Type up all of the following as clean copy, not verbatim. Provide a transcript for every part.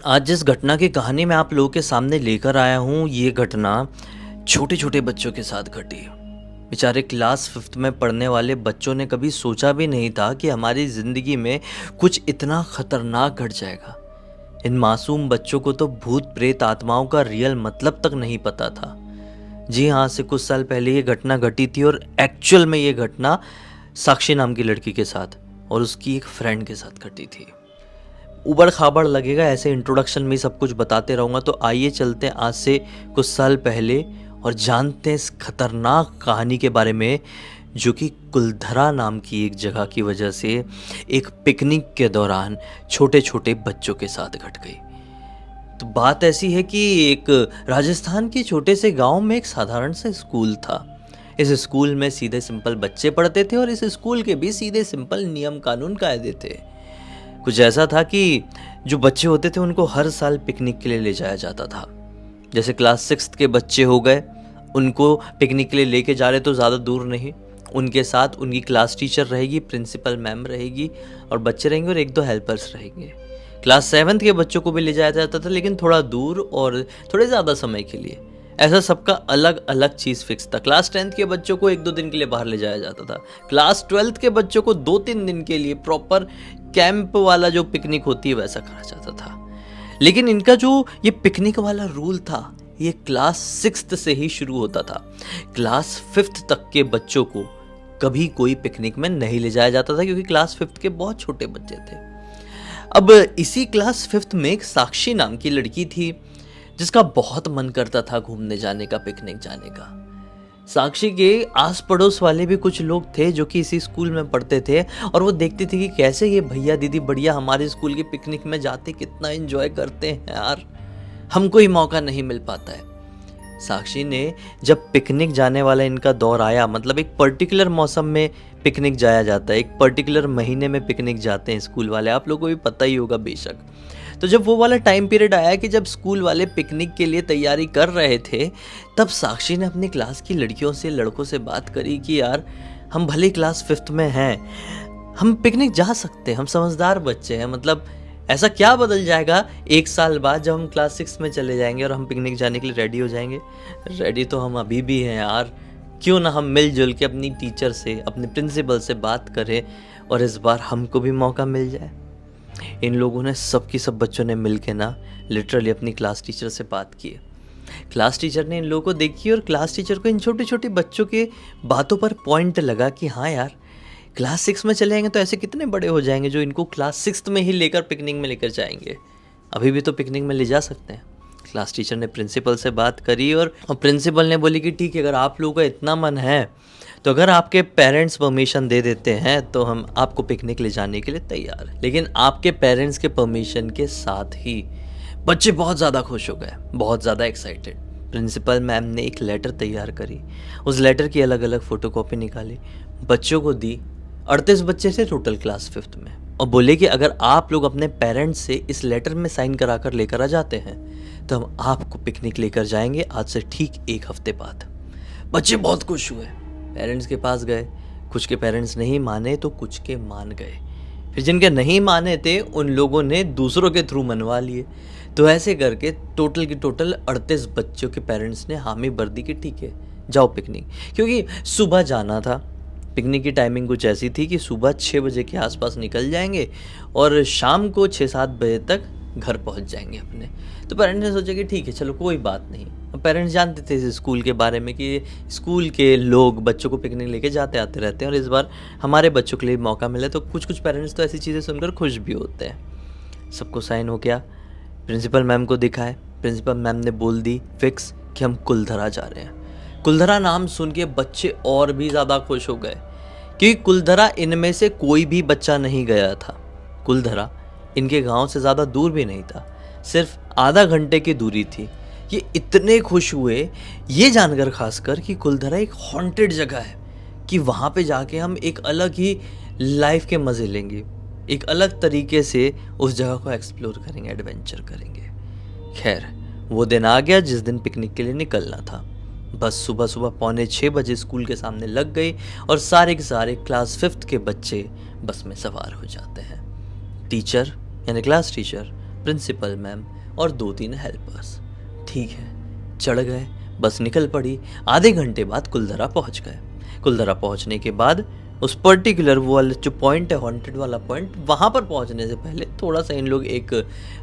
आज जिस घटना की कहानी मैं आप लोगों के सामने लेकर आया हूँ, ये घटना छोटे-छोटे बच्चों के साथ घटी। बेचारे क्लास 5th में पढ़ने वाले बच्चों ने कभी सोचा भी नहीं था कि हमारी ज़िंदगी में कुछ इतना खतरनाक घट जाएगा। इन मासूम बच्चों को तो भूत-प्रेत आत्माओं का रियल मतलब तक नहीं पता था। जी हाँ, आज से कुछ साल पहले ये घटना घटी थी और एक्चुअल में ये घटना साक्षी नाम की लड़की के साथ और उसकी एक फ्रेंड के साथ घटी थी। ऊबड़-खाबड़ लगेगा, ऐसे इंट्रोडक्शन में ही सब कुछ बताते रहूँगा, तो आइए चलते हैं आज से कुछ साल पहले और जानते हैं इस खतरनाक कहानी के बारे में, जो कि कुलधरा नाम की एक जगह की वजह से एक पिकनिक के दौरान छोटे-छोटे बच्चों के साथ घट गई। तो बात ऐसी है कि एक राजस्थान के छोटे से गाँव में एक साधारण सा स्कूल था। इस स्कूल में सीधे सिंपल बच्चे पढ़ते थे और इस स्कूल के भी सीधे सिंपल नियम कानून कायदे थे। कुछ ऐसा था कि जो बच्चे होते थे उनको हर साल पिकनिक के लिए ले जाया जाता था। जैसे क्लास 6th के बच्चे हो गए, उनको पिकनिक के लिए लेके जा रहे तो ज़्यादा दूर नहीं, उनके साथ उनकी क्लास टीचर रहेगी, प्रिंसिपल मैम रहेगी और बच्चे रहेंगे और 1-2 हेल्पर्स रहेंगे। क्लास 7th के बच्चों को भी ले जाया जाता था, लेकिन थोड़ा दूर और थोड़े ज़्यादा समय के लिए। ऐसा सबका अलग अलग चीज़ फिक्स था। क्लास 10th के बच्चों को 1-2 दिन के लिए बाहर ले जाया जाता था। क्लास 12th के बच्चों को 2-3 दिन के लिए प्रॉपर कैंप वाला जो पिकनिक होती है वैसा करा जाता था। लेकिन इनका जो ये पिकनिक वाला रूल था, ये क्लास 6th से ही शुरू होता था। क्लास 5th तक के बच्चों को कभी कोई पिकनिक में नहीं ले जाया जाता था, क्योंकि क्लास 5th के बहुत छोटे बच्चे थे। अब इसी क्लास 5th में एक साक्षी नाम की लड़की थी, जिसका बहुत मन करता था घूमने जाने का, पिकनिक जाने का। साक्षी के आस पड़ोस वाले भी कुछ लोग थे जो कि इसी स्कूल में पढ़ते थे और वो देखते थे कि कैसे ये भैया दीदी बढ़िया हमारे स्कूल के पिकनिक में जाते, कितना एंजॉय करते हैं यार, हमको ही मौका नहीं मिल पाता है। साक्षी ने जब पिकनिक जाने वाला इनका दौर आया, मतलब एक पर्टिकुलर मौसम में पिकनिक जाया जाता है, एक पर्टिकुलर महीने में पिकनिक जाते हैं स्कूल वाले, आप लोगों को भी पता ही होगा बेशक। तो जब वो वाला टाइम पीरियड आया कि जब स्कूल वाले पिकनिक के लिए तैयारी कर रहे थे, तब साक्षी ने अपनी क्लास की लड़कियों से, लड़कों से बात करी कि यार हम भले क्लास 5th में हैं, हम पिकनिक जा सकते हैं, हम समझदार बच्चे हैं, मतलब ऐसा क्या बदल जाएगा 1 साल बाद जब हम क्लास 6 में चले जाएंगे और हम पिकनिक जाने के लिए रेडी हो जाएंगे। रेडी तो हम अभी भी हैं यार, क्यों ना हम मिलजुल के अपनी टीचर से, अपने प्रिंसिपल से बात करें और इस बार हमको भी मौका मिल जाए। इन लोगों ने सब बच्चों ने मिल के ना लिटरली अपनी क्लास टीचर से बात की। क्लास टीचर ने इन लोगों को देखी और क्लास टीचर को इन छोटे छोटे बच्चों के बातों पर पॉइंट लगा कि हाँ यार, क्लास 6 में चले जाएंगे तो ऐसे कितने बड़े हो जाएंगे जो इनको क्लास 6th में ही लेकर पिकनिक में लेकर जाएंगे, अभी भी तो पिकनिक में ले जा सकते हैं। क्लास टीचर ने प्रिंसिपल से बात करी और प्रिंसिपल ने बोली कि ठीक है, अगर आप लोगों का इतना मन है तो अगर आपके पेरेंट्स परमिशन दे देते हैं तो हम आपको पिकनिक ले जाने के लिए तैयार हैं। लेकिन आपके पेरेंट्स के परमिशन के साथ ही बच्चे बहुत ज़्यादा खुश हो गए, बहुत ज़्यादा एक्साइटेड। प्रिंसिपल मैम ने एक लेटर तैयार करी, उस लेटर की अलग अलग फ़ोटोकॉपी निकाली, बच्चों को दी। 38 बच्चे थे टोटल क्लास 5th में, और बोले कि अगर आप लोग अपने पेरेंट्स से इस लेटर में साइन करा कर लेकर आ जाते हैं तो हम आपको पिकनिक लेकर जाएंगे आज से ठीक 1 हफ्ते बाद। बच्चे बहुत खुश हुए, पेरेंट्स के पास गए। कुछ के पेरेंट्स नहीं माने तो कुछ के मान गए, फिर जिनके नहीं माने थे उन लोगों ने दूसरों के थ्रू मनवा लिए। तो ऐसे करके टोटल की टोटल 38 बच्चों के पेरेंट्स ने हामी भर दी कि ठीक है जाओ पिकनिक, क्योंकि सुबह जाना था। पिकनिक की टाइमिंग कुछ ऐसी थी कि सुबह 6 बजे के आसपास निकल जाएंगे और शाम को 6-7 बजे तक घर पहुंच जाएंगे अपने। तो पेरेंट्स ने सोचा कि ठीक है चलो कोई बात नहीं। पेरेंट्स जानते थे इस स्कूल के बारे में कि स्कूल के लोग बच्चों को पिकनिक लेके जाते आते रहते हैं और इस बार हमारे बच्चों के लिए मौका मिले, तो कुछ पेरेंट्स तो ऐसी चीज़ें सुनकर खुश भी होते हैं। सबको साइन हो गया, प्रिंसिपल मैम को दिखाए, प्रिंसिपल मैम ने बोल दी फिक्स कि हम कुलधरा जा रहे हैं। कुलधरा नाम सुन के बच्चे और भी ज़्यादा खुश हो गए, क्योंकि कुलधरा इनमें से कोई भी बच्चा नहीं गया था। कुलधरा इनके गांव से ज़्यादा दूर भी नहीं था, सिर्फ आधा घंटे की दूरी थी। ये इतने खुश हुए ये जानकर खासकर कि कुलधरा एक हॉन्टेड जगह है, कि वहाँ पे जाके हम एक अलग ही लाइफ के मज़े लेंगे, एक अलग तरीके से उस जगह को एक्सप्लोर करेंगे, एडवेंचर करेंगे। खैर वो दिन आ गया जिस दिन पिकनिक के लिए निकलना था। बस सुबह सुबह 5:45 बजे स्कूल के सामने लग गई और सारे के सारे क्लास 5th के बच्चे बस में सवार हो जाते हैं। टीचर यानी क्लास टीचर प्रिंसिपल मैम और 2-3 हेल्पर्स। ठीक है, चढ़ गए, बस निकल पड़ी। आधे घंटे बाद कुलधरा पहुंच गए। कुलधरा पहुंचने के बाद उस पर्टिकुलर वो वाला जो पॉइंट है, हॉन्टेड वाला पॉइंट, वहाँ पर पहुँचने से पहले थोड़ा सा इन लोग एक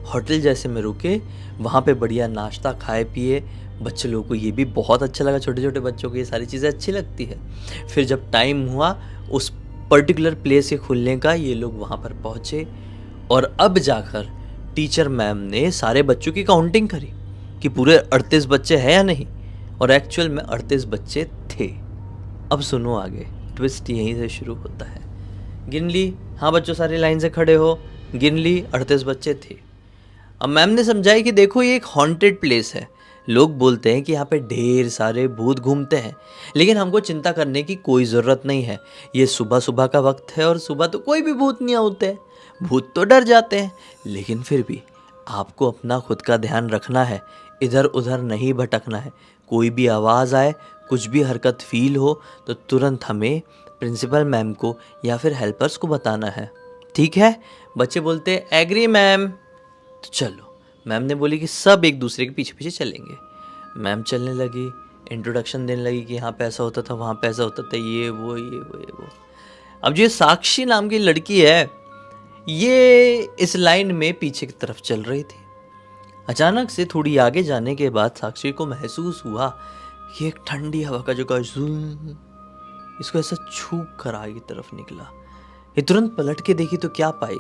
होटल जैसे में रुके। वहाँ पे बढ़िया नाश्ता खाए पिए। बच्चे लोगों को ये भी बहुत अच्छा लगा, छोटे छोटे बच्चों को ये सारी चीज़ें अच्छी लगती है। फिर जब टाइम हुआ उस पर्टिकुलर प्लेस के खुलने का, ये लोग वहाँ पर पहुँचे और अब जाकर टीचर मैम ने सारे बच्चों की काउंटिंग करी कि पूरे 38 बच्चे हैं या नहीं, और एक्चुअल में 38 बच्चे थे। अब सुनो आगे, ट्विस्ट यहीं से शुरू होता है। गिन ली, हाँ बच्चों सारी लाइन से खड़े हो, गिन ली, 38 बच्चे थे। अब मैम ने समझाई कि देखो ये एक हॉन्टेड प्लेस है, लोग बोलते हैं कि यहाँ पे ढेर सारे भूत घूमते हैं, लेकिन हमको चिंता करने की कोई ज़रूरत नहीं है। ये सुबह सुबह का वक्त है और सुबह तो कोई भी भूत नहीं होते हैं, भूत तो डर जाते हैं, लेकिन फिर भी आपको अपना खुद का ध्यान रखना है, इधर उधर नहीं भटकना है। कोई भी आवाज़ आए, कुछ भी हरकत फील हो तो तुरंत हमें प्रिंसिपल मैम को या फिर हेल्पर्स को बताना है, ठीक है? बच्चे बोलते एग्री मैम। तो चलो, मैम ने बोली कि सब एक दूसरे के पीछे पीछे चलेंगे। मैम चलने लगी, इंट्रोडक्शन देने लगी कि यहाँ पे ऐसा होता था, वहाँ पे ऐसा होता था, ये वो ये वो ये वो। अब जो साक्षी नाम की लड़की है, ये इस लाइन में पीछे की तरफ चल रही थी। अचानक से थोड़ी आगे जाने के बाद साक्षी को महसूस हुआ कि एक ठंडी हवा का झोंका इसको ऐसा छू कर आगे की तरफ निकला। ये तुरंत पलट के देखी तो क्या पाई,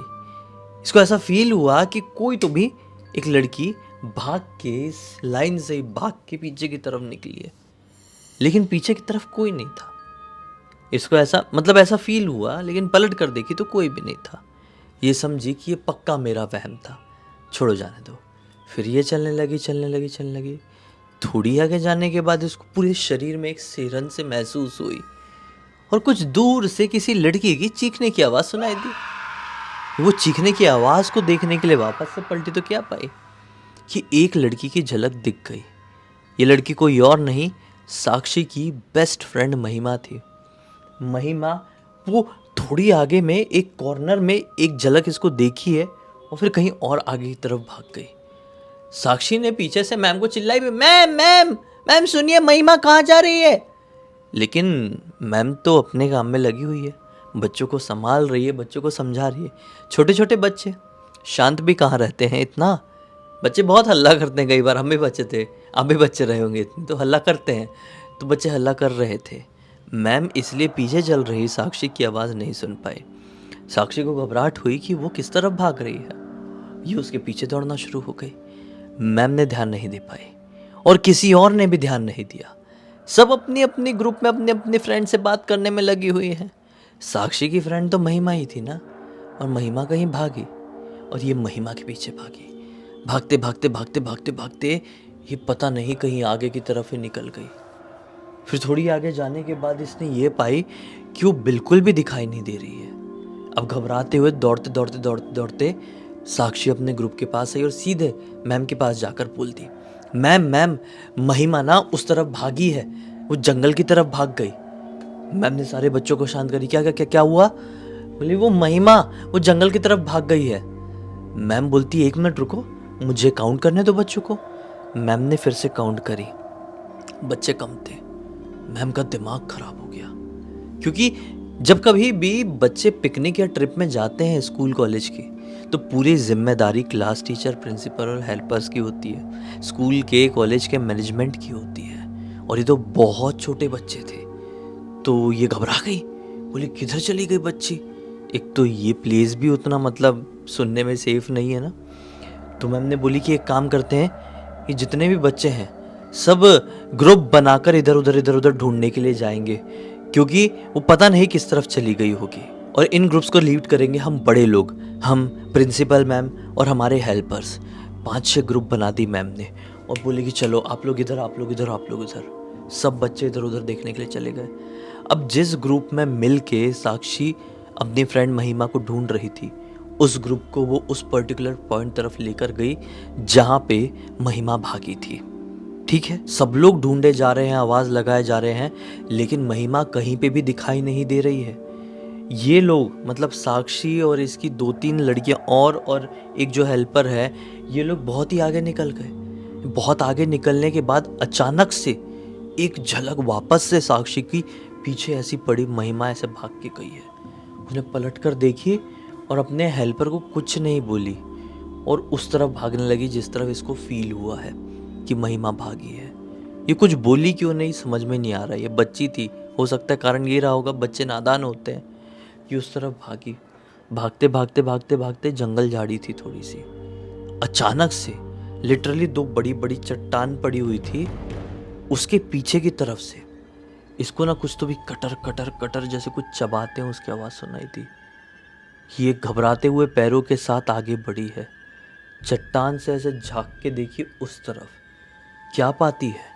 इसको ऐसा फील हुआ कि कोई तो भी एक लड़की भाग के इस लाइन से भाग के पीछे की तरफ निकली है, लेकिन पीछे की तरफ कोई नहीं था। इसको ऐसा फील हुआ, लेकिन पलट कर देखी तो कोई भी नहीं था। ये समझी कि ये पक्का मेरा वहम था, छोड़ो जाने दो। फिर ये चलने लगी। थोड़ी आगे जाने के बाद इसको पूरे शरीर में एक सिरन से महसूस हुई और कुछ दूर से किसी लड़की की चीखने की आवाज़ सुनाई दी। वो चीखने की आवाज़ को देखने के लिए वापस से पलटी तो क्या पाई कि एक लड़की की झलक दिख गई। ये लड़की कोई और नहीं, साक्षी की बेस्ट फ्रेंड महिमा थी। महिमा वो थोड़ी आगे में एक कॉर्नर में एक झलक इसको देखी है और फिर कहीं और आगे की तरफ भाग गई। साक्षी ने पीछे से मैम को चिल्लाई भी, मैम सुनिए, महिमा कहाँ जा रही है? लेकिन मैम तो अपने काम में लगी हुई है, बच्चों को संभाल रही है, बच्चों को समझा रही है। छोटे छोटे बच्चे शांत भी कहाँ रहते हैं इतना, बच्चे बहुत हल्ला करते हैं। कई बार हम भी बच्चे थे, आप भी बच्चे रहे होंगे, इतने तो हल्ला करते हैं। तो बच्चे हल्ला कर रहे थे। मैम इसलिए पीछे चल रही साक्षी की आवाज़ नहीं सुन पाई। साक्षी को घबराहट हुई कि वो किस तरफ भाग रही है। ये उसके पीछे दौड़ना शुरू हो गई। मैम ने ध्यान नहीं दे पाई और किसी और ने भी ध्यान नहीं दिया। सब अपनी अपनी ग्रुप में अपने अपने फ्रेंड से बात करने में लगी हुई है। साक्षी की फ्रेंड तो महिमा ही थी ना, और महिमा कहीं भागी और ये महिमा के पीछे भागी। भागते ये पता नहीं कहीं आगे की तरफ ही निकल गई। फिर थोड़ी आगे जाने के बाद इसने ये पाई कि वो बिल्कुल भी दिखाई नहीं दे रही है। अब घबराते हुए दौड़ते साक्षी अपने ग्रुप के पास आई और सीधे मैम के पास जाकर बोलती, मैम महिमा ना उस तरफ भागी है, वो जंगल की तरफ भाग गई। मैम ने सारे बच्चों को शांत करी, क्या हुआ? बोली वो महिमा वो जंगल की तरफ भाग गई है। मैम बोलती 1 मिनट रुको, मुझे काउंट करने दो बच्चों को। मैम ने फिर से काउंट करी, बच्चे कम थे। मैम का दिमाग खराब हो गया, क्योंकि जब कभी भी बच्चे पिकनिक या ट्रिप में जाते हैं स्कूल कॉलेज की, तो पूरी जिम्मेदारी क्लास टीचर, प्रिंसिपल और हेल्पर्स की होती है, स्कूल के कॉलेज के मैनेजमेंट की होती है। और ये तो बहुत छोटे बच्चे थे। तो ये घबरा गई, बोली किधर चली गई बच्ची? एक तो ये प्लेस भी उतना सुनने में सेफ नहीं है ना। तो मैम ने बोली कि एक काम करते हैं, ये जितने भी बच्चे हैं सब ग्रुप बनाकर इधर उधर ढूंढने के लिए जाएंगे, क्योंकि वो पता नहीं किस तरफ चली गई होगी। और इन ग्रुप्स को लीड करेंगे हम बड़े लोग, हम प्रिंसिपल मैम और हमारे हेल्पर्स। 5-6 ग्रुप बना दी मैम ने और बोले कि चलो आप लोग इधर, आप लोग इधर, आप लोग इधर। सब बच्चे इधर उधर देखने के लिए चले गए। अब जिस ग्रुप में मिल के साक्षी अपनी फ्रेंड महिमा को ढूंढ रही थी, उस ग्रुप को वो उस पर्टिकुलर पॉइंट तरफ लेकर गई जहाँ पे महिमा भागी थी। ठीक है, सब लोग ढूंढे जा रहे हैं, आवाज़ लगाए जा रहे हैं, लेकिन महिमा कहीं पे भी दिखाई नहीं दे रही है। ये लोग मतलब साक्षी और इसकी 2-3 लड़कियां और एक जो हेल्पर है, ये लोग बहुत ही आगे निकल गए। बहुत आगे निकलने के बाद अचानक से एक झलक वापस से साक्षी की पीछे ऐसी पड़ी महिमा ऐसे भाग के गई है। उसने पलट कर देखी और अपने हेल्पर को कुछ नहीं बोली और उस तरफ भागने लगी जिस तरफ इसको फील हुआ है कि महिमा भागी है। ये कुछ बोली क्यों नहीं समझ में नहीं आ रहा। ये बच्ची थी, हो सकता है कारण ये रहा होगा, बच्चे नादान होते हैं। ये उस तरफ भागी, भागते भागते भागते भागते जंगल झाड़ी थी थोड़ी सी। अचानक से लिटरली 2 बड़ी बड़ी चट्टान पड़ी हुई थी, उसके पीछे की तरफ से इसको ना कुछ तो भी कटर कटर कटर जैसे कुछ चबाते हैं उसकी आवाज़ सुनाई दी। ये घबराते हुए पैरों के साथ आगे बढ़ी है। चट्टान से ऐसे झांक के देखी उस तरफ, क्या पाती है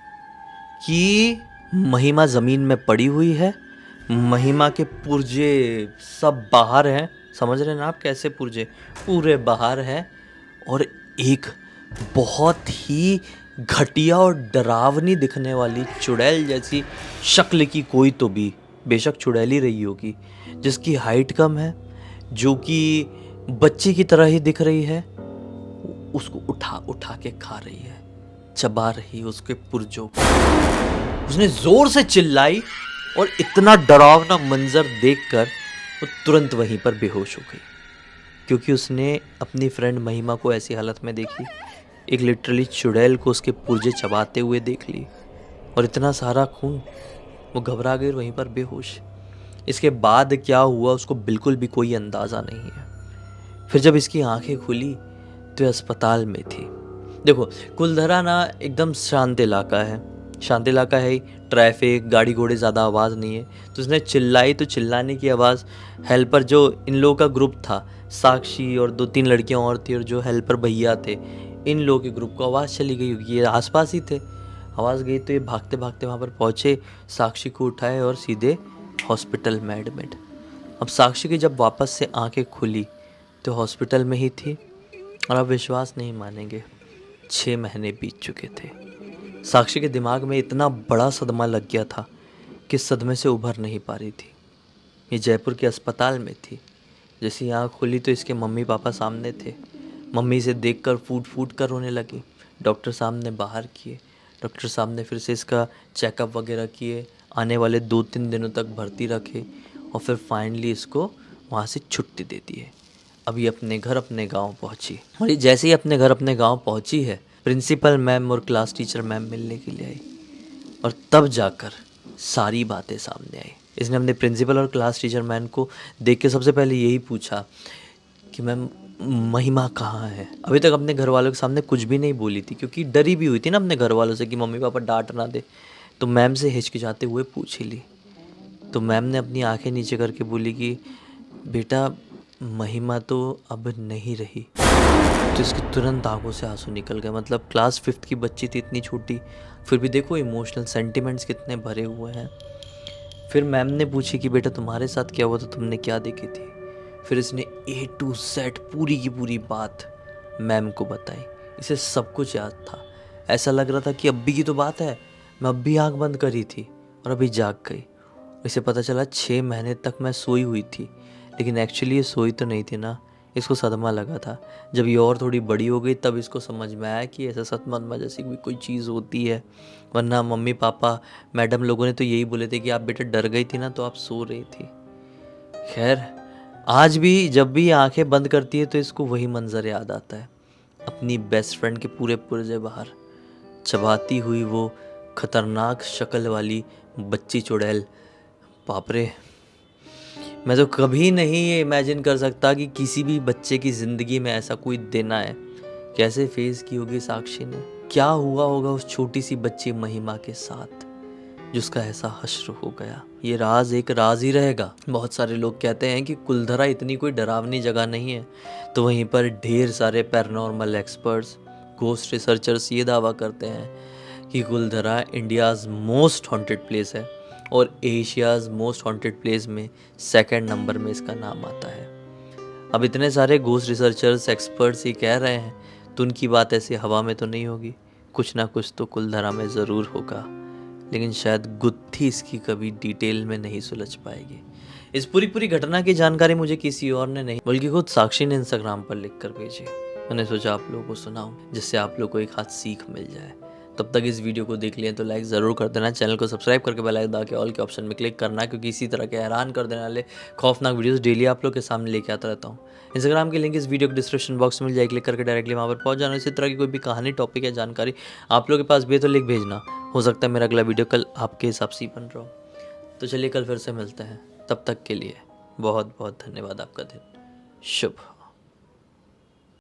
कि महिमा ज़मीन में पड़ी हुई है। महिमा के पुर्जे सब बाहर हैं, समझ रहे हैं ना आप कैसे पुर्जे पूरे बाहर हैं। और एक बहुत ही घटिया और डरावनी दिखने वाली चुड़ैल जैसी शक्ल की कोई तो भी, बेशक चुड़ैल ही रही होगी, जिसकी हाइट कम है, जो कि बच्ची की तरह ही दिख रही है, उसको उठा उठा के खा रही है, चबा रही उसके पुर्जों को। उसने जोर से चिल्लाई और इतना डरावना मंजर देखकर वो तुरंत वहीं पर बेहोश हो गई, क्योंकि उसने अपनी फ्रेंड महिमा को ऐसी हालत में देखी, एक लिटरली चुड़ैल को उसके पुर्जे चबाते हुए देख ली और इतना सारा खून। वो घबरा गई और वहीं पर बेहोश। इसके बाद क्या हुआ उसको बिल्कुल भी कोई अंदाज़ा नहीं है। फिर जब इसकी आंखें खुली तो अस्पताल में थी। देखो कुलधरा ना एकदम शांत इलाका है, शांत इलाका है, ट्रैफिक गाड़ी घोड़े ज़्यादा आवाज़ नहीं है। तो उसने चिल्लाई तो चिल्लाने की आवाज़ हेल्पर जो इन लोगों का ग्रुप था, साक्षी और 2-3 लड़कियां और थी और जो हेल्पर भैया थे, इन लोगों के ग्रुप को आवाज़ चली गई होगी, ये आसपास ही थे। आवाज़ गई तो ये भागते भागते वहाँ पर पहुँचे, साक्षी को उठाए और सीधे हॉस्पिटल में एडमिट। अब साक्षी की जब वापस से आंखें खुली तो हॉस्पिटल में ही थी और आप विश्वास नहीं मानेंगे, 6 महीने बीत चुके थे। साक्षी के दिमाग में इतना बड़ा सदमा लग गया था कि सदमे से उभर नहीं पा रही थी। ये जयपुर के अस्पताल में थी। जैसे ही आँख खुली तो इसके मम्मी पापा सामने थे। मम्मी से देखकर फूट फूट कर रोने लगी। डॉक्टर साहब ने बाहर किए, डॉक्टर साहब ने फिर से इसका चेकअप वगैरह किए, आने वाले 2-3 दिनों तक भर्ती रखे और फिर फाइनली इसको वहाँ से छुट्टी दे दी है। अभी अपने घर अपने गांव पहुंची और ये जैसे ही अपने घर अपने गांव पहुंची है, प्रिंसिपल मैम और क्लास टीचर मैम मिलने के लिए आई और तब जाकर सारी बातें सामने आई। इसने अपने प्रिंसिपल और क्लास टीचर मैम को देख के सबसे पहले यही पूछा कि मैम महिमा कहाँ है। अभी तक अपने घर वालों के सामने कुछ भी नहीं बोली थी क्योंकि डरी भी हुई थी ना अपने घर वालों से कि मम्मी पापा डांट ना दे, तो मैम से हिचकिचाते हुए पूछ ही ली। तो मैम ने अपनी आंखें नीचे करके बोली कि बेटा महिमा तो अब नहीं रही। तो इसकी तुरंत आंखों से आंसू निकल गए। मतलब क्लास 5th की बच्ची थी, इतनी छोटी, फिर भी देखो इमोशनल सेंटिमेंट्स कितने भरे हुए हैं। फिर मैम ने पूछी कि बेटा तुम्हारे साथ क्या हुआ था, तुमने क्या देखी थी। फिर इसने A to Z पूरी की पूरी बात मैम को बताई। इसे सब कुछ याद था। ऐसा लग रहा था कि अभी की तो बात है, मैं अभी आँख बंद करी थी और अभी जाग गई। इसे पता चला 6 महीने तक मैं सोई हुई थी, लेकिन एक्चुअली ये सोई तो नहीं थी ना, इसको सदमा लगा था। जब ये और थोड़ी बड़ी हो गई तब इसको समझ में आया कि ऐसा सदमा जैसी भी कोई चीज़ होती है, वरना मम्मी पापा मैडम लोगों ने तो यही बोले थे कि आप बेटा डर गई थी ना तो आप सो रही थी। खैर आज भी जब भी आंखें बंद करती है तो इसको वही मंजर याद आता है, अपनी बेस्ट फ्रेंड के पूरे पुर्जे बाहर चबाती हुई वो खतरनाक शक्ल वाली बच्ची चुड़ैल। बाप रे, मैं तो कभी नहीं ये इमेजिन कर सकता कि किसी भी बच्चे की ज़िंदगी में ऐसा कोई दिन आए। कैसे फेस की होगी साक्षी ने, क्या हुआ होगा उस छोटी सी बच्ची महिमा के साथ जिसका ऐसा हश्र हो गया। ये राज एक राज ही रहेगा। बहुत सारे लोग कहते हैं कि कुलधरा इतनी कोई डरावनी जगह नहीं है, तो वहीं पर ढेर सारे पैरानॉर्मल एक्सपर्ट्स, घोस्ट रिसर्चर्स ये दावा करते हैं कि Kuldhara India's most haunted place है और एशियाज़ मोस्ट हॉन्टेड प्लेस में 2nd नंबर में इसका नाम आता है। अब इतने सारे घोस्ट रिसर्चर्स एक्सपर्ट्स ये कह रहे हैं तो उनकी बात ऐसे हवा में तो नहीं होगी, कुछ ना कुछ तो कुलधरा में ज़रूर होगा, लेकिन शायद गुत्थी इसकी कभी डिटेल में नहीं सुलझ पाएगी। इस पूरी घटना की जानकारी मुझे किसी और ने नहीं बल्कि खुद साक्षी ने इंस्टाग्राम पर लिख कर भेजी। मैंने सोचा आप लोगों को सुनाऊं जिससे आप लोग को एक हाथ सीख मिल जाए। तब तक इस वीडियो को देख लिया तो लाइक ज़रूर कर देना, चैनल को सब्सक्राइब करके बेल आइकन दबा के ऑल के ऑप्शन में क्लिक करना, क्योंकि इसी तरह के हैरान कर देने वाले खौफनाक वीडियोस डेली आप लोग के सामने लेके आता रहता हूँ। इंस्टाग्राम की लिंक इस वीडियो के डिस्क्रिप्शन बॉक्स में मिल जाए, क्लिक करके डायरेक्टली वहाँ पर पहुँच जाना। इसी तरह की कोई भी कहानी, टॉपिक या जानकारी आप लोग के पास भी है तो लिख भेजना। हो सकता है मेरा अगला वीडियो कल आपके हिसाब से ही बन रहा हो। तो चलिए कल फिर से मिलते हैं, तब तक के लिए बहुत बहुत धन्यवाद। आपका दिन शुभ हो।